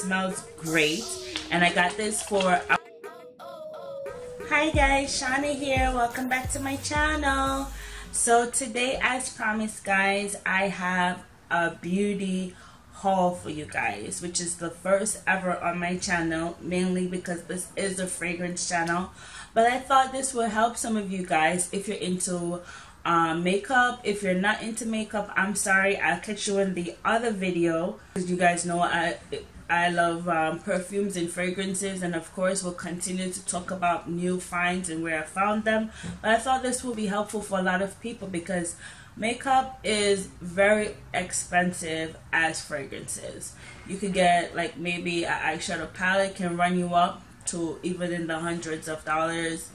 smells great, and I got this for... Hi guys, Shauna here. Welcome back to my channel. So today, as promised guys, I have a beauty haul for you guys, which is the first ever on my channel, mainly because this is a fragrance channel. But I thought this will help some of you guys if you're into makeup. If you're not into makeup, I'm sorry, I'll catch you in the other video, because you guys know I love perfumes and fragrances, and of course we'll continue to talk about new finds and where I found them. But I thought this will be helpful for a lot of people because makeup is very expensive as fragrances. You could get like maybe an eyeshadow palette can run you up to even in the hundreds of dollars.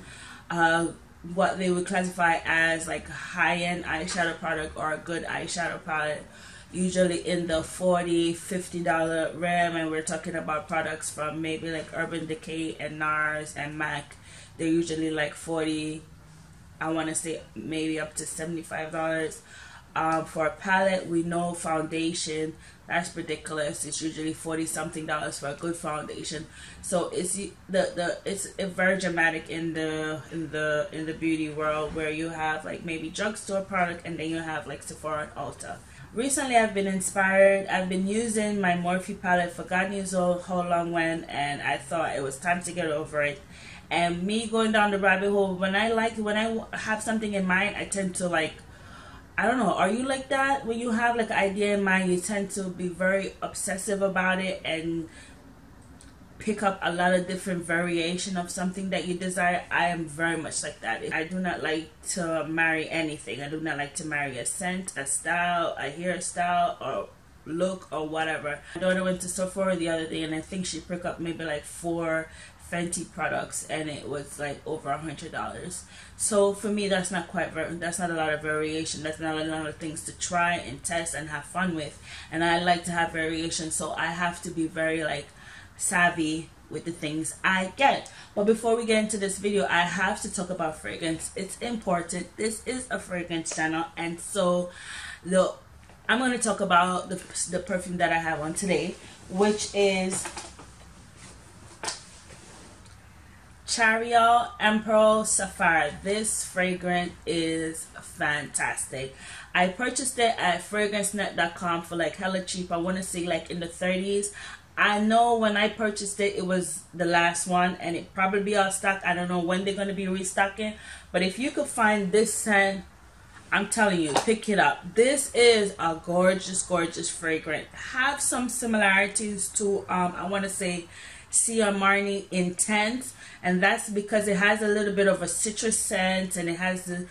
What they would classify as like high-end eyeshadow product or a good eyeshadow palette, usually in the $40–50 realm, and we're talking about products from maybe like Urban Decay and NARS and MAC. They're usually like 40, I want to say maybe up to $75. For a palette, we know foundation, that's ridiculous. It's usually $40-something for a good foundation. So it's it's very dramatic in the beauty world, where you have like maybe drugstore product, and then you have like Sephora and Ulta. Recently, I've been inspired. I've been using my Morphe palette for God knows how long when, and I thought it was time to get over it. And me going down the rabbit hole, when I have something in mind, I tend to like, I don't know, are you like that? When you have like an idea in mind, you tend to be very obsessive about it and pick up a lot of different variation of something that you desire. I am very much like that. I do not like to marry anything. I do not like to marry a scent, a style, a hairstyle, or look, or whatever. My daughter went to Sephora the other day, and I think she picked up maybe like 4 Fenty products, and it was like over $100. So for me, that's not a lot of variation. That's not a lot of things to try and test and have fun with. And I like to have variation, so I have to be very like savvy with the things I get. But before we get into this video, I have to talk about fragrance. It's important. This is a fragrance channel, and so I'm going to talk about the perfume that I have on today, which is CHARRIOL IMPERIAL SAPHIR. This fragrance is fantastic. I purchased it at fragrancenet.com for like hella cheap. I want to say like in the 30s. I know when I purchased it, it was the last one, and it probably be out of stock. I don't know when they're going to be restocking, but if you could find this scent, I'm telling you, pick it up. This is a gorgeous, gorgeous fragrance. Have some similarities to I want to say Sia Marni Intense, and that's because it has a little bit of a citrus scent, and it has the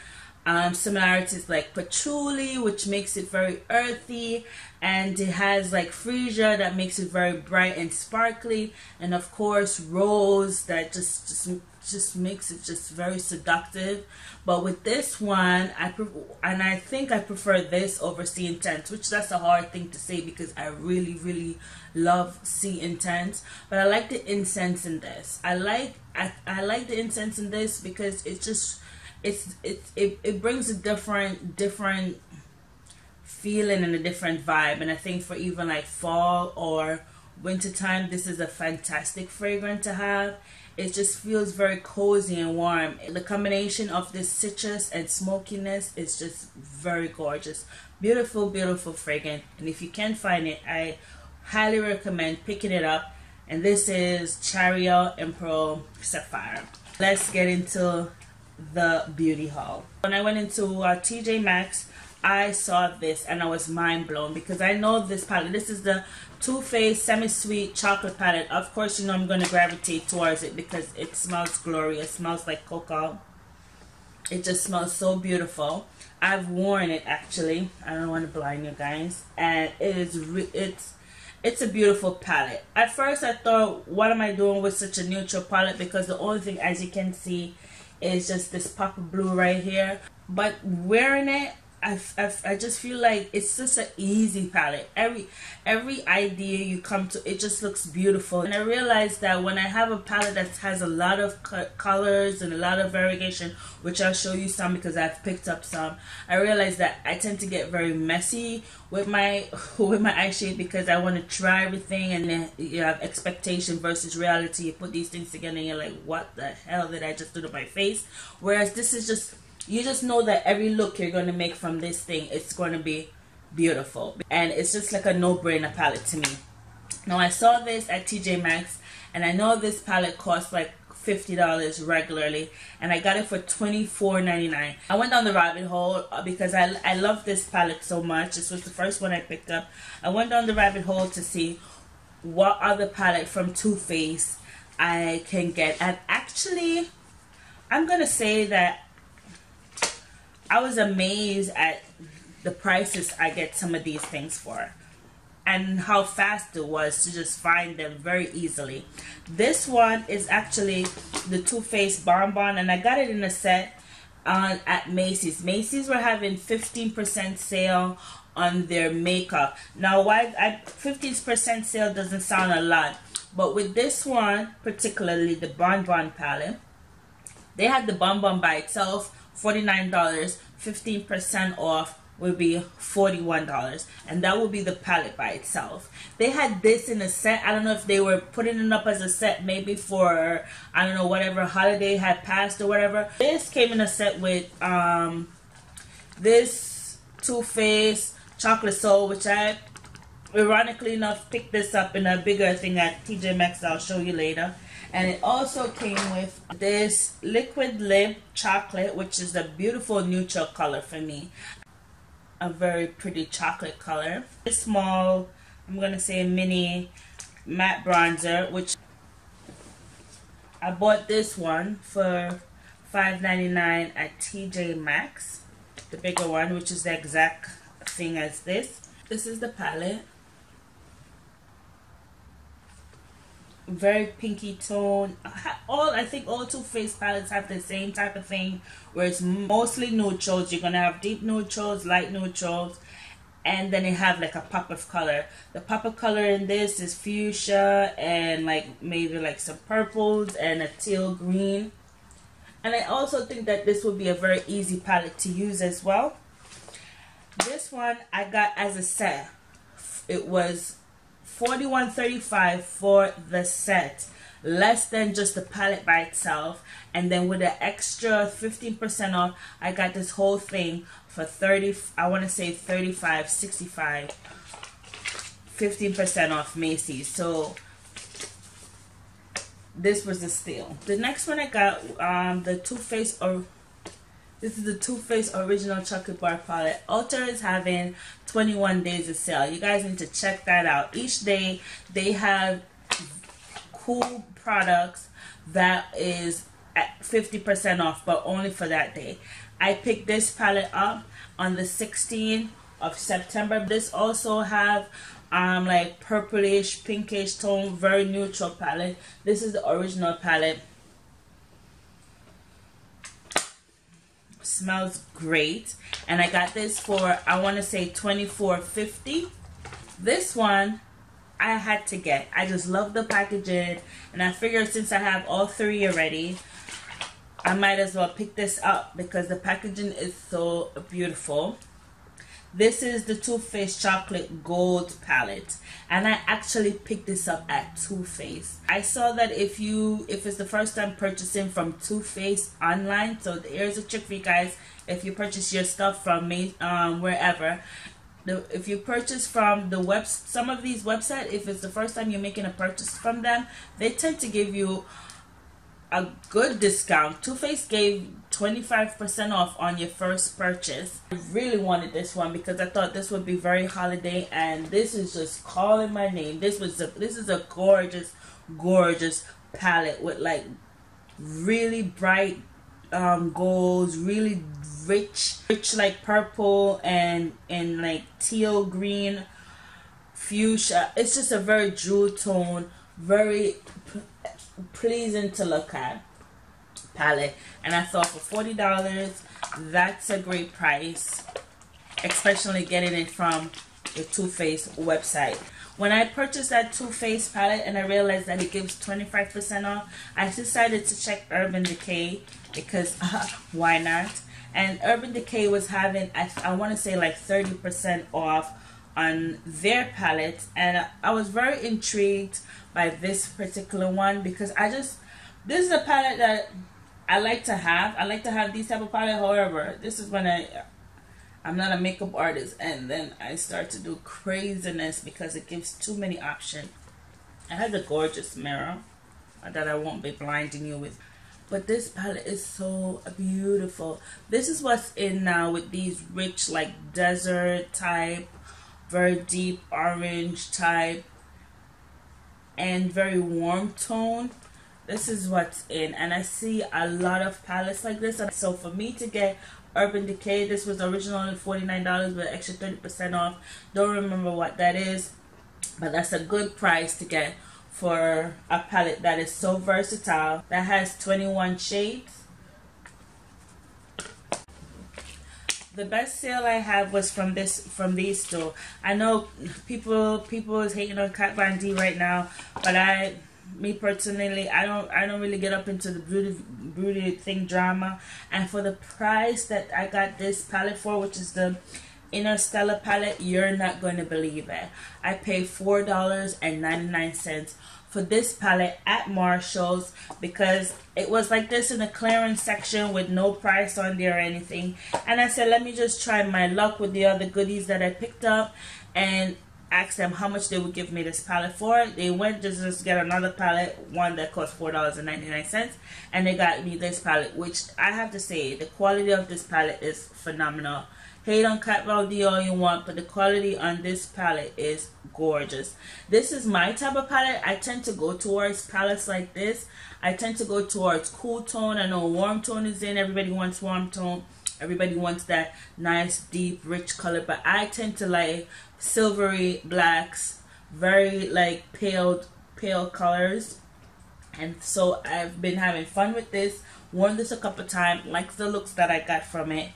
similarities like patchouli, which makes it very earthy, and it has like freesia that makes it very bright and sparkly, and of course rose that just makes it just very seductive. But with this one, I think I prefer this over Sea Intense, which that's a hard thing to say because I really love Sea Intense. But I like the incense in this. I like the incense in this because it just it brings a different feeling and a different vibe. And I think for even like fall or winter time, this is a fantastic fragrance to have. It just feels very cozy and warm. The combination of this citrus and smokiness is just very gorgeous. Beautiful, beautiful fragrance. And if you can find it, I highly recommend picking it up. And this is CHARRIOL IMPERIAL SAPHIR. Let's get into the beauty haul. When I went into TJMAXX, I saw this and I was mind blown because I know this palette. This is the Too Faced Semi-Sweet Chocolate Palette. Of course, you know I'm going to gravitate towards it because it smells glorious. It smells like cocoa. It just smells so beautiful. I've worn it actually. I don't want to blind you guys. And it's a beautiful palette. At first I thought, what am I doing with such a neutral palette? Because the only thing, as you can see, is just this pop of blue right here. But wearing it, I just feel like it's just an easy palette. Every idea you come to, it just looks beautiful. And I realized that when I have a palette that has a lot of colors and a lot of variegation, which I'll show you some because I've picked up some, I realized that I tend to get very messy with my eye shade because I want to try everything, and then you have expectation versus reality. You put these things together and you're like, what the hell did I just do to my face? Whereas this is just, you just know that every look you're going to make from this thing, it's going to be beautiful. And it's just like a no-brainer palette to me. Now, I saw this at TJMAXX, and I know this palette costs like $50 regularly, and I got it for $24.99. I went down the rabbit hole because I love this palette so much. This was the first one I picked up. I went down the rabbit hole to see what other palette from Too Faced I can get. And actually, I'm going to say that I was amazed at the prices I get some of these things for, and how fast it was to just find them very easily. This one is actually the Too Faced Bonbon, and I got it in a set at Macy's. Macy's were having 15% sale on their makeup. Now, why 15% sale doesn't sound a lot, but with this one, particularly the Bonbon palette, they had the Bonbon by itself, $49, 15% off would be $41, and that would be the palette by itself. They had this in a set. I don't know if they were putting it up as a set maybe for, I don't know, whatever holiday had passed or whatever. This came in a set with this Too Faced Chocolate Soul, which I ironically enough picked this up in a bigger thing at TJMAXX. I'll show you later. And it also came with this liquid lip chocolate, which is a beautiful neutral color for me. A very pretty chocolate color. This small, I'm going to say mini matte bronzer, which I bought this one for $5.99 at TJMAXX. The bigger one, which is the exact thing as this. This is the palette. Very pinky tone. I think all Too Faced palettes have the same type of thing, where it's mostly neutrals. You're gonna have deep neutrals, light neutrals, and then you have like a pop of color. The pop of color in this is fuchsia and like maybe like some purples and a teal green. And I also think that this would be a very easy palette to use as well. This one I got as a set. It was $41.35 for the set, less than just the palette by itself. And then with an extra 15% off, I got this whole thing for I want to say $35.65, 15% off Macy's. So this was a steal. The next one I got, the Too Faced, or this is the Too Faced Original Chocolate Bar Palette. ULTA is having 21 days of sale. You guys need to check that out. Each day they have cool products that is at 50% off, but only for that day. I picked this palette up on the 16th of September. This also have like purplish, pinkish tone, very neutral palette. This is the original palette. Smells great, and I got this for, I want to say $24.50. This one I had to get. I just love the packaging, and I figured since I have all three already, I might as well pick this up because the packaging is so beautiful. This is the Too Faced Chocolate Gold palette, and I actually picked this up at Too Faced. I saw that if it's the first time purchasing from Too Faced online, so here's a trick for you guys. If you purchase your stuff from me, wherever, if you purchase from the some of these websites, if it's the first time you're making a purchase from them, they tend to give you a good discount. Too Faced gave 25% off on your first purchase. I really wanted this one because I thought this would be very holiday, and this is just calling my name. This is a gorgeous palette with like really bright golds, really rich like purple and like teal green, fuchsia. It's just a very jewel tone, very pleasing to look at palette, and I thought for $40 that's a great price. especially getting it from the Too Faced website. When I purchased that Too Faced palette and I realized that it gives 25% off, I decided to check Urban Decay because why not? And Urban Decay was having, I want to say like 30% off on their palettes, and I was very intrigued by this particular one because this is a palette that I like to have. I like to have these type of palette. However, this is when I'm not a makeup artist, and then I start to do craziness because it gives too many options. It has a gorgeous mirror that I won't be blinding you with. But this palette is so beautiful. This is what's in now with these rich like desert type, very deep orange type, and very warm tone. This is what's in, and I see a lot of palettes like this. And so for me to get Urban Decay, this was originally $49 with extra 30% off. Don't remember what that is, but that's a good price to get for a palette that is so versatile, that has 21 shades. The best sale I had was from these two. I know people is hating on Kat Von D right now, but me personally, I don't really get up into the beauty thing drama. And for the price that I got this palette for, which is the Innerstellar palette, you're not going to believe it. I paid $4.99 for this palette at Marshall's because it was like this in the clearance section with no price on there or anything. And I said, let me just try my luck with the other goodies that I picked up and asked them how much they would give me this palette for. They went to just get another palette, one that cost $4.99, and they got me this palette, which I have to say, the quality of this palette is phenomenal. Hate on Kat Von D all you want, but the quality on this palette is gorgeous. This is my type of palette. I tend to go towards palettes like this. I tend to go towards cool tone. I know warm tone is in. Everybody wants warm tone. Everybody wants that nice, deep, rich color. But I tend to like silvery blacks, very like pale colors. And so I've been having fun with this. Worn this a couple times. Like the looks that I got from it.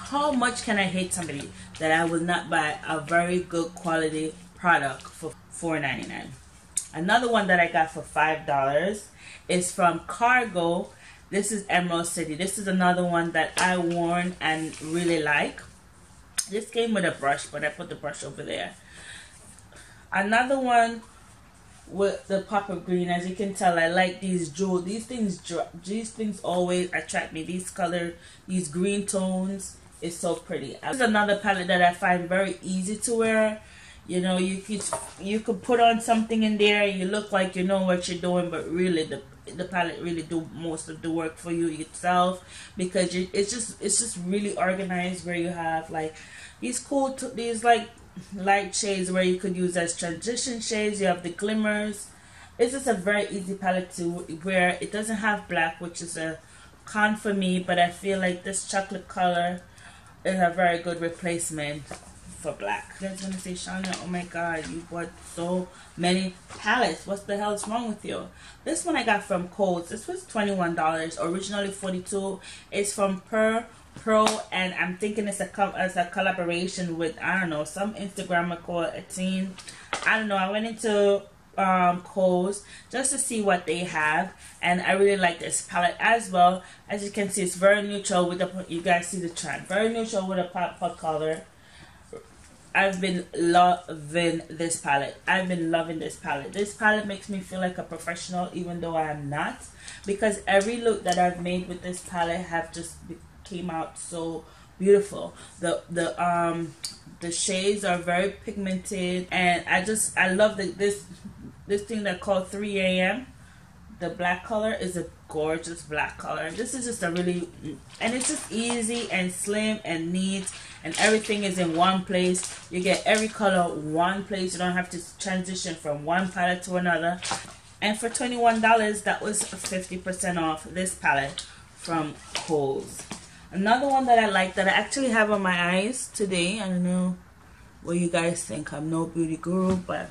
How much can I hate somebody that I will not buy a very good quality product for $4.99? Another one that I got for $5 is from Cargo. This is Emerald City. This is another one that I worn and really like. This came with a brush, but I put the brush over there. Another one with the pop of green. As you can tell, I like these jewels. These things always attract me. These color, these green tones is so pretty. This is another palette that I find very easy to wear. You know, you could put on something in there and you look like you know what you're doing, but really the palette really do most of the work for you yourself, because it's just really organized, where you have like these these like light shades where you could use as transition shades. You have the glimmers. It's just a very easy palette to wear. It doesn't have black, which is a con for me, but I feel like this chocolate color is a very good replacement for black. You guys gonna say, Shauna, oh my god, you bought so many palettes. What the hell is wrong with you? This one I got from Kohls. This was $21, originally $42. It's from Pro, and I'm thinking it's a collaboration with, I don't know, some Instagrammer called Etienne. I don't know. I went into Kohls just to see what they have, and I really like this palette as well. As you can see, it's very neutral with the, you guys see the trend, very neutral with a pop color. I've been loving this palette. I've been loving this palette. This palette makes me feel like a professional, even though I am not, because every look that I've made with this palette have just came out so beautiful. The shades are very pigmented, and I love this thing that called 3 a.m. The black color is a gorgeous black color. This is just a really, and it's just easy and slim and neat, and everything is in one place. You get every color one place. You don't have to transition from one palette to another. And for $21, that was 50% off this palette from Kohls. Another one that I like, that I actually have on my eyes today. I don't know what you guys think. I'm no beauty guru, but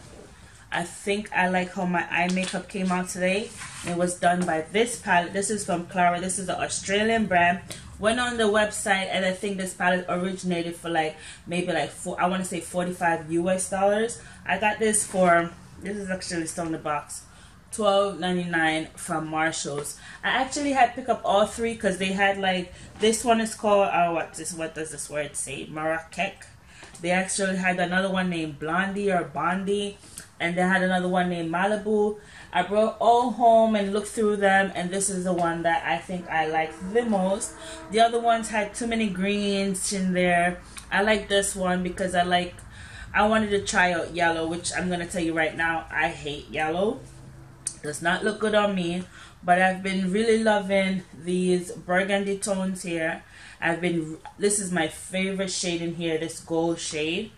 I think I like how my eye makeup came out today. It was done by this palette. This is from KLARA. This is an Australian brand. Went on the website, and I think this palette originated for like maybe like I want to say $45 US. I got this for, this is actually still in the box, $12.99 from Marshalls. I actually had pick up all three because they had like, this one is called what does this word say, Marrakeck. They actually had another one named Blondie or Bondi, and they had another one named Malibu. I brought all home and looked through them, and this is the one that I think I like the most. The other ones had too many greens in there. I like this one because I wanted to try out yellow, which I'm going to tell you right now, I hate yellow. Does not look good on me, but I've been really loving these burgundy tones here. This is my favorite shade in here, this gold shade.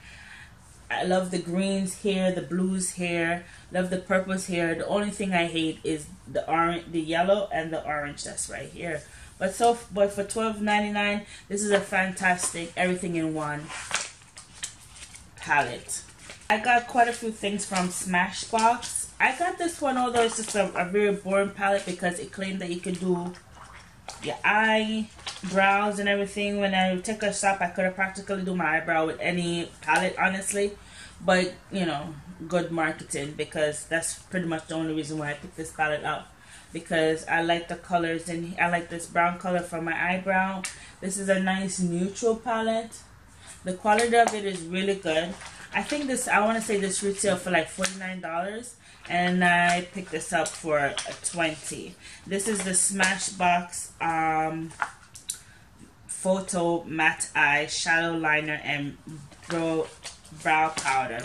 I love the greens here, the blues here, love the purples here. The only thing I hate is the orange, the yellow, and the orange that's right here. But for $12.99, this is a fantastic everything in one palette. I got quite a few things from Smashbox. I got this one, although it's just a very boring palette, because it claimed that you could do your eyebrows and everything. When I took a shop, I could have practically do my eyebrow with any palette, honestly. But, you know, good marketing, because that's pretty much the only reason why I picked this palette up. Because I like the colors, and I like this brown color for my eyebrow. This is a nice neutral palette. The quality of it is really good. I think this, I want to say this retail for like $49, and I picked this up for $20. This is the Smashbox Photo Matte Eye Shadow Liner and Brow Powder.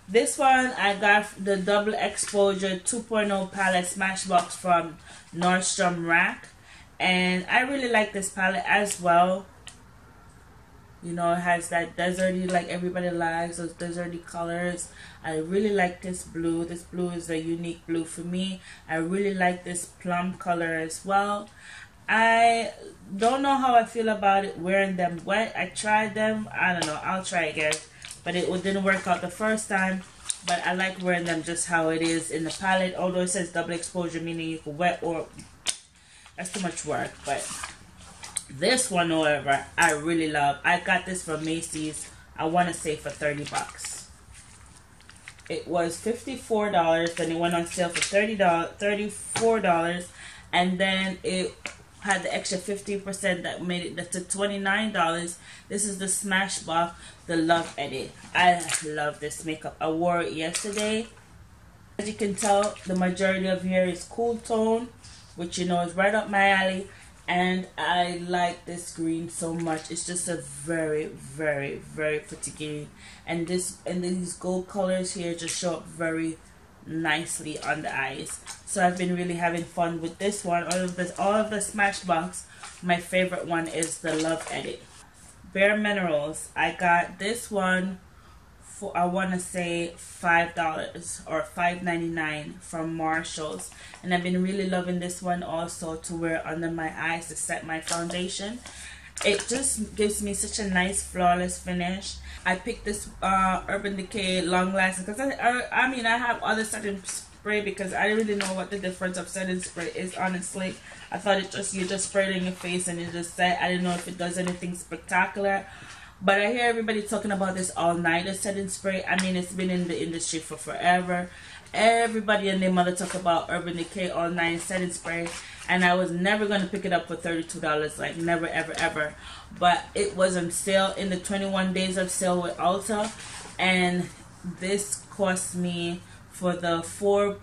This one I got the Double Exposure 2.0 palette Smashbox from Nordstrom Rack, and I really like this palette as well. You know, it has that deserty, like everybody likes those deserty colors. I really like this blue. This blue is a unique blue for me. I really like this plum color as well. I don't know how I feel about it wearing them wet. I tried them. I don't know. I'll try again. But it didn't work out the first time. But I like wearing them just how it is in the palette. Although it says double exposure, meaning you can wet or... That's too much work. But... this one, however, I really love. I got this from Macy's, I want to say for $30. It was $54, then it went on sale for $34, and then it had the extra 50% that made it to $29. This is the Smashbox, the Love Edit. I love this makeup. I wore it yesterday. As you can tell, the majority of here is cool tone, which you know is right up my alley. And I like this green so much. It's just a very, very, very pretty green. And these gold colors here just show up very nicely on the eyes. So I've been really having fun with this one. All of the Smashbox, my favorite one is the Love Edit. Bare Minerals. I got this one for, I want to say $5 or $5.99 from Marshalls, and I've been really loving this one also to wear under my eyes to set my foundation. It just gives me such a nice flawless finish. I picked this Urban Decay Long Lasting because I mean I have other setting spray because I didn't really know what the difference of setting spray is, honestly. I thought it just, you just spray it in your face and it just set. I didn't know if it does anything spectacular. But I hear everybody talking about this all-nighter setting spray. I mean, it's been in the industry for forever. Everybody and their mother talk about Urban Decay all-night setting spray. And I was never going to pick it up for $32. Like, never, ever, ever. But it was on sale in the 21 days of sale with Ulta. And this cost me, for the 4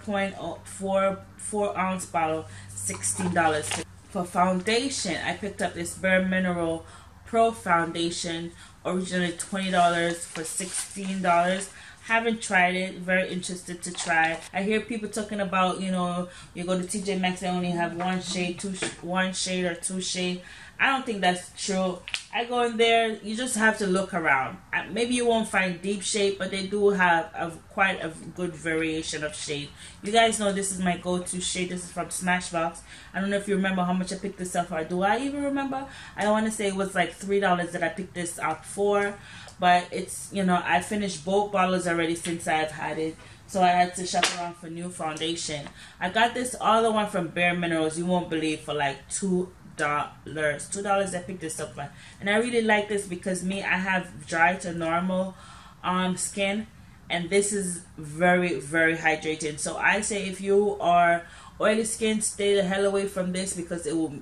ounce bottle, $16. For foundation, I picked up this Bare Mineral Pro Foundation, originally $20 for $16. Haven't tried it, very interested to try. I hear people talking about, you know, you go to TJMAXX, they only have one shade or two shade. I don't think that's true. I go in there, you just have to look around. Maybe you won't find deep shade, but they do have quite a good variation of shade. You guys know this is my go-to shade. This is from Smashbox. I don't know if you remember how much I picked this up, or do I even remember? I want to say it was like $3 that I picked this up for. But it's, you know, I finished both bottles already since I've had it. So I had to shop around for new foundation. I got this other one from Bare Minerals, you won't believe, for like $2. $2 I picked this up on. And I really like this because I have dry to normal skin, and this is very, very hydrating. So I say if you are oily skin, stay the hell away from this, because it will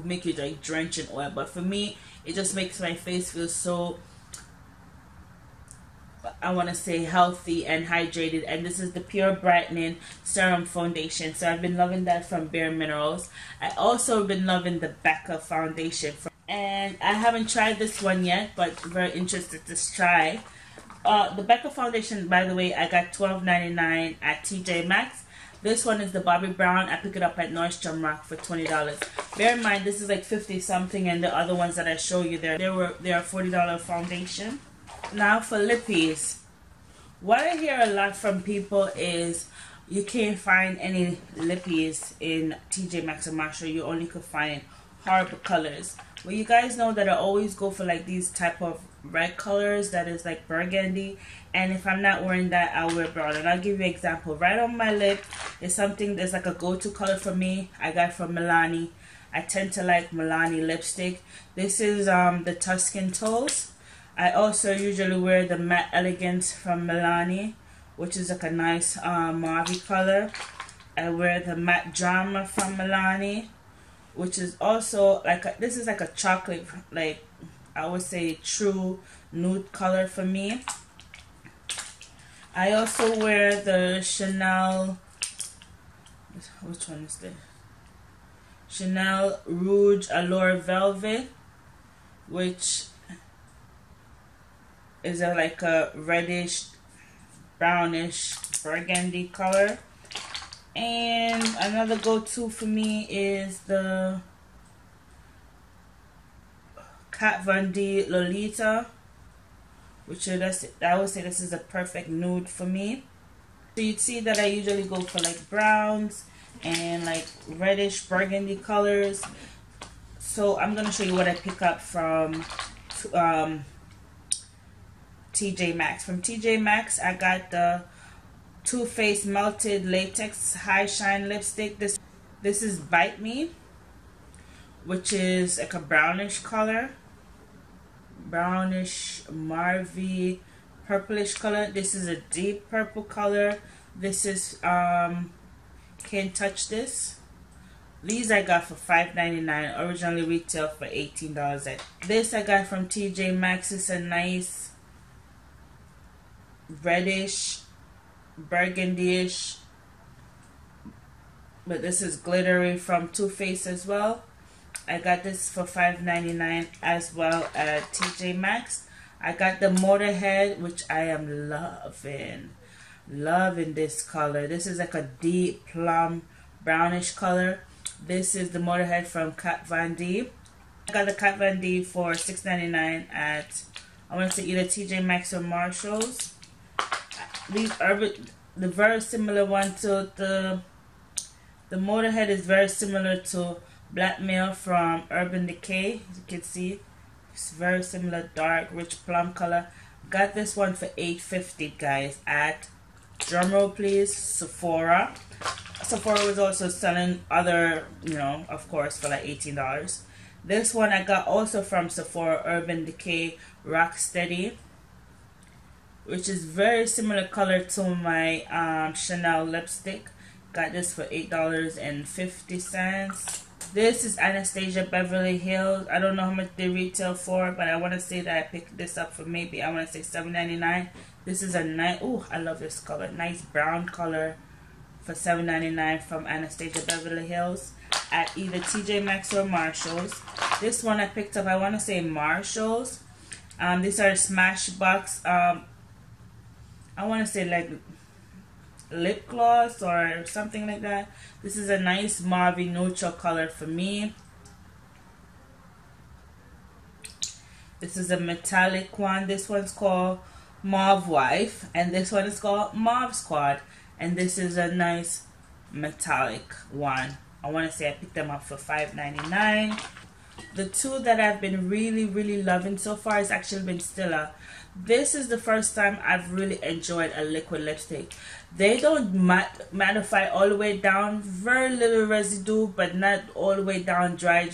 make you like drenched in oil. But for me, it just makes my face feel so, I want to say, healthy and hydrated. And this is the Pure Brightening Serum Foundation. So I've been loving that from Bare Minerals. I also been loving the Becca foundation and I haven't tried this one yet, but very interested to try. The Becca foundation, by the way, I got $12.99 at TJMAXX. This one is the Bobbi Brown. I picked it up at Nordstrom Rack for $20. Bear in mind, this is like 50 something, and the other ones that I show you they are $40 foundation. Now for lippies, what I hear a lot from people is you can't find any lippies in TJMAXX or Marshall. You only could find horrible colors. Well, you guys know that I always go for like these type of red colors that is like burgundy, and if I'm not wearing that, I'll wear brown. And I'll give you an example. Right on my lip is something that's like a go-to color for me. I got from Milani. I tend to like Milani lipstick. This is the Tuscan Toes. I also usually wear the Matte Elegance from Milani, which is like a nice mauve color. I wear the Matte Drama from Milani, which is also like this is like a chocolate, like I would say true nude color for me. I also wear the Chanel, which one is this? Chanel Rouge Allure Velvet, which is like a reddish, brownish, burgundy color. And another go-to for me is the Kat Von D Lolita, which is, I would say this is a perfect nude for me. So you'd see that I usually go for like browns and like reddish burgundy colors. So I'm gonna show you what I pick up from TJMAXX. From TJMAXX, I got the Too Faced Melted Latex High Shine Lipstick. This is Bite Me, which is like a brownish color, brownish mauve purplish color. This is a deep purple color. This is Can't Touch This. These I got for $5.99. Originally retail for $18. This I got from TJMAXX. It's a nice reddish, burgundy-ish, but this is glittery from Too Faced as well. I got this for $5.99 as well at TJMAXX. I got the Motorhead, which I am loving this color. This is like a deep plum brownish color. This is the Motorhead from Kat Von D. I got the Kat Von D for $6.99 at, I want to say, either TJMAXX or Marshalls. These the very similar one to the Motorhead is very similar to Blackmail from Urban Decay. As you can see, it's very similar, dark, rich plum color. Got this one for $8.50, guys, at, drumroll please, Sephora. Sephora was also selling other, you know, of course, for like $18. This one I got also from Sephora, Urban Decay Rocksteady, which is very similar color to my Chanel lipstick. Got this for $8.50. This is Anastasia Beverly Hills. I don't know how much they retail for, but I want to say that I picked this up for maybe, I want to say $7.99. This is a nice, oh, I love this color. Nice brown color for $7.99 from Anastasia Beverly Hills at either TJMAXX or Marshalls. This one I picked up, I want to say Marshalls. These are Smashbox. I want to say like lip gloss or something like that. This is a nice mauve neutral color for me. This is a metallic one. This one's called Mauve Wife, and this one is called Mauve Squad, and this is a nice metallic one. I want to say I picked them up for $5.99. The two that I've been really loving so far has actually been Stila. This is the first time I've really enjoyed a liquid lipstick. They don't mattify all the way down, very little residue, but not all the way down dry,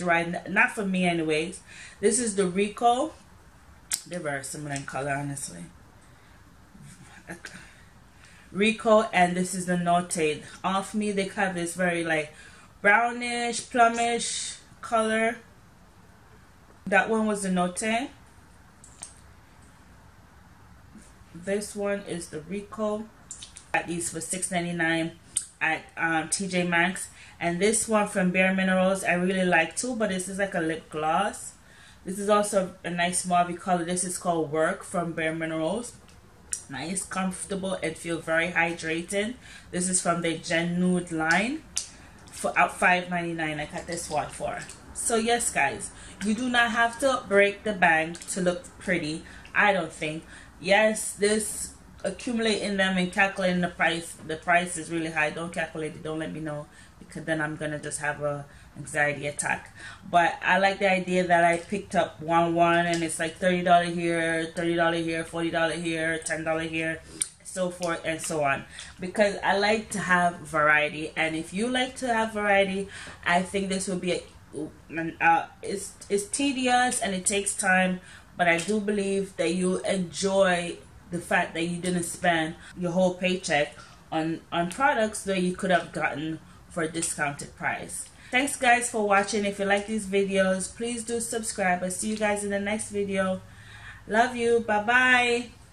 not for me anyways. This is the Rico. They're very similar in color, honestly. Rico, and this is the Sotd. Off me, they have this very like brownish, plumish color. That one was the Sotd. This one is the Rico. Got these for $6.99 at TJMAXX. And this one from Bare Minerals I really like too, but this is like a lip gloss. This is also a nice mauve color. This is called Work from Bare Minerals. Nice, comfortable, and feel very hydrating. This is from the Gen Nude line for $5.99. I got this one for. So yes guys, you do not have to break the bank to look pretty, I don't think. Yes, this accumulating them and calculating the price is really high. Don't calculate it, don't let me know, because then I'm gonna just have a anxiety attack. But I like the idea that I picked up one and it's like $30 here, $30 here, $40 here, $10 here, so forth and so on, because I like to have variety. And if you like to have variety, I think this would be it's tedious and it takes time, but I do believe that you'll enjoy the fact that you didn't spend your whole paycheck on products that you could have gotten for a discounted price. Thanks guys for watching. If you like these videos, please do subscribe. I'll see you guys in the next video. Love you. Bye bye.